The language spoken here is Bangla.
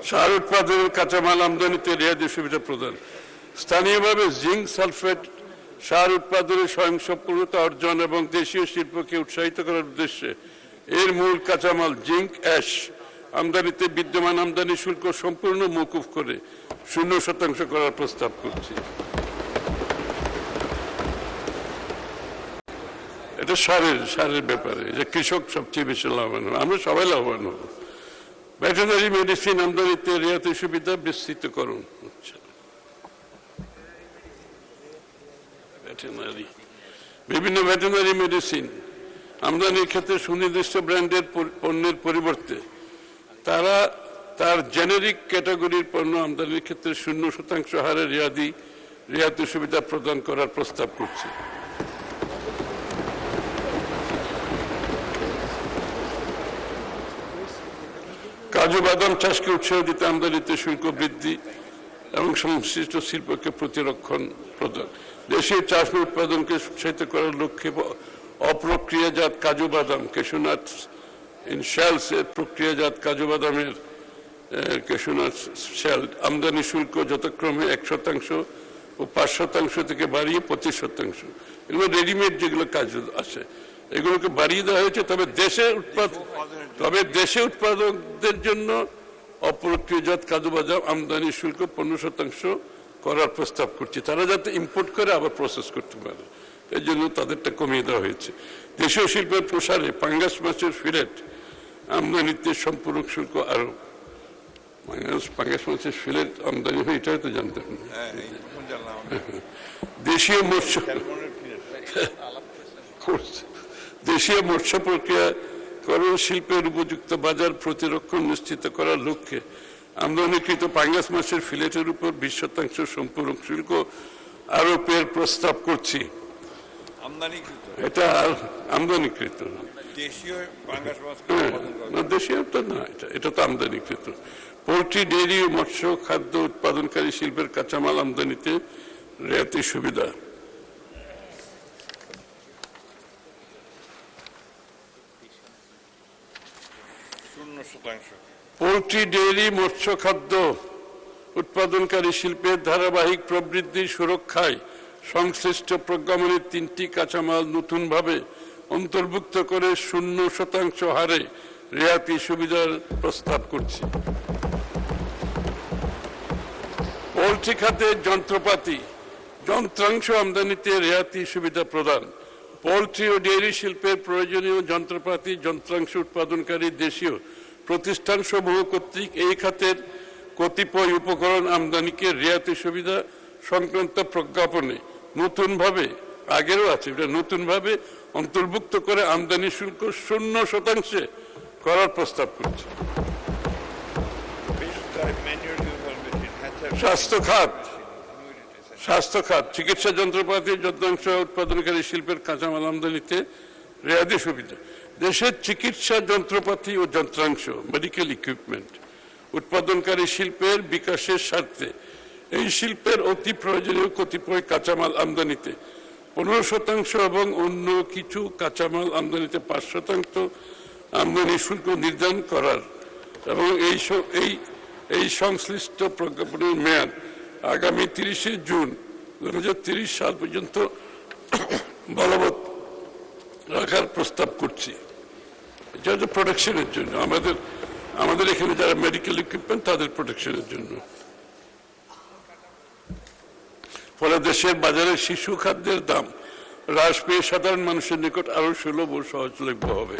সার উৎপাদনের কাঁচামাল আমদানিতে রেয়াদি সুবিধা প্রদান। স্থানীয়ভাবে জিঙ্ক সালফেট সার উৎপাদনে স্বয়ংসম্পূর্ণতা অর্জন এবং দেশীয় শিল্পকে উৎসাহিত করার উদ্দেশ্যে এর মূল কাঁচামাল জিঙ্ক অ্যাশ আমদানিতে বিদ্যমান আমদানি শুল্ক সম্পূর্ণ মওকুফ করে 0% করার প্রস্তাব করছি। এটা সারের ব্যাপারে যে কৃষক সবচেয়ে বেশি লাভবান হবে, আমরা সবাই লাভবান হব। ভেটেরিনারি মেডিসিন আমদানিতে রেয়াতি সুবিধা বিস্তৃত করুন। বিভিন্ন ভেটেরিনারি মেডিসিন আমদানির ক্ষেত্রে সুনির্দিষ্ট ব্র্যান্ডের পণ্যের পরিবর্তে তার জেনেরিক ক্যাটাগরির পণ্য আমদানির ক্ষেত্রে 0% হারে রেয়াতি সুবিধা প্রদান করার প্রস্তাব করছে। কাজু বাদাম চাষকে উৎসাহ দিতে আমদানিতে শুল্ক বৃদ্ধি এবং সংশ্লিষ্ট শিল্পকে প্রতিরক্ষণ প্রদান। দেশীয় চাষ উৎপাদনকে উৎসাহিত করার লক্ষ্যে অপ্রক্রিয়াজাত কাজু বাদাম ক্যাশিউনাট ইন শেলস এর প্রক্রিয়াজাত কাজু বাদামের ক্যাশিউনাট শেল আমদানি শুল্ক যথাক্রমে 1% ও 5% থেকে বাড়িয়ে 25%। এগুলো রেডিমেড যেগুলো কাজ আছে এগুলোকে বাড়িয়ে দেওয়া হয়েছে, তবে দেশে উৎপাদকদের জন্য অপ্রক্রিয়াজাত কাজু বাদাম আমদানি শুল্ক 15% করার প্রস্তাব করছি। তারা যাতে ইম্পোর্ট করে আবার প্রসেস করতে পারে, এই জন্য তাদেরটা কমিয়ে দেওয়া হয়েছে। দেশীয় শিল্পের প্রসারে পাঙ্গাস মাছের ফিলেট আমদানিতে সম্পূরক শুল্ক আরোপ। পাঙ্গাস মাছের ফিলেট আমদানি হয় এটাও তো জানতেন। দেশীয় মৎস্য প্রক্রিয়াকরণ শিল্পের উপযুক্ত বাজার প্রতিরক্ষণ নিশ্চিত করার লক্ষ্যে আমদানিকৃত পাঙ্গাস মাছের ফিলেটের উপর 20% সম্পূরক শুল্ক আরোপের প্রস্তাব করছি। এটা আমদানিকৃত দেশীয় তো না, এটা তো আমদানিকৃত। পোল্ট্রি, ডেইরি ও মৎস্য খাদ্য উৎপাদনকারী শিল্পের কাঁচামাল আমদানিতে রেয়াতি সুবিধা। পোল্ট্রি, ডেইরি, মৎস্য খাদ্য উৎপাদনকারী শিল্পের ধারাবাহিক প্রবৃদ্ধি সুরক্ষায় সংশ্লিষ্ট প্রজ্ঞাপনের 3টি কাঁচামাল নতুনভাবে অন্তর্ভুক্ত করে 0% হারে রেয়াতি সুবিধার প্রস্তাব করছি। পোল্ট্রি খাতের যন্ত্রপাতি, যন্ত্রাংশ আমদানিতে রেয়াতি সুবিধা প্রদান। পোল্ট্রি ও ডেইরি শিল্পের প্রয়োজনীয় যন্ত্রপাতি, যন্ত্রাংশ উৎপাদনকারী দেশীয় প্রতিষ্ঠানসমূহ কর্তৃক এই খাতের কতিপয় উপকরণ আমদানিকে রেয়াতি সুবিধা সংক্রান্ত প্রজ্ঞাপনে নতুনভাবে, আগেরও আছে, এটা নতুনভাবে অন্তর্ভুক্ত করে আমদানি শুল্ক 0% করার প্রস্তাব করছে। স্বাস্থ্য খাত, চিকিৎসা যন্ত্রপাতি, যন্ত্রাংশ উৎপাদনকারী শিল্পের কাঁচামাল আমদানিতে রেয়াতি সুবিধা। দেশের চিকিৎসা যন্ত্রপাতি ও যন্ত্রাংশ মেডিকেল ইকুইপমেন্ট উৎপাদনকারী শিল্পের বিকাশের স্বার্থে এই শিল্পের অতি প্রয়োজনীয় কতিপয় কাঁচামাল আমদানিতে 15% এবং অন্য কিছু কাঁচামাল আমদানিতে 5% আমদানি শুল্ক নির্ধারণ করার এবং এই সংশ্লিষ্ট প্রজ্ঞাপনের মেয়াদ আগামী 30 জুন 2030 সাল পর্যন্ত বলবৎ রাখার প্রস্তাব করছি। এটা হচ্ছে প্রোটেকশনের জন্য, আমাদের এখানে যারা মেডিকেল ইকুইপমেন্ট তাদের প্রোটেকশনের জন্য। ফলে দেশের বাজারে শিশু খাদ্যের দাম হ্রাস পেয়ে সাধারণ মানুষের নিকট আরো সুলভ ও সহজলভ্য হবে।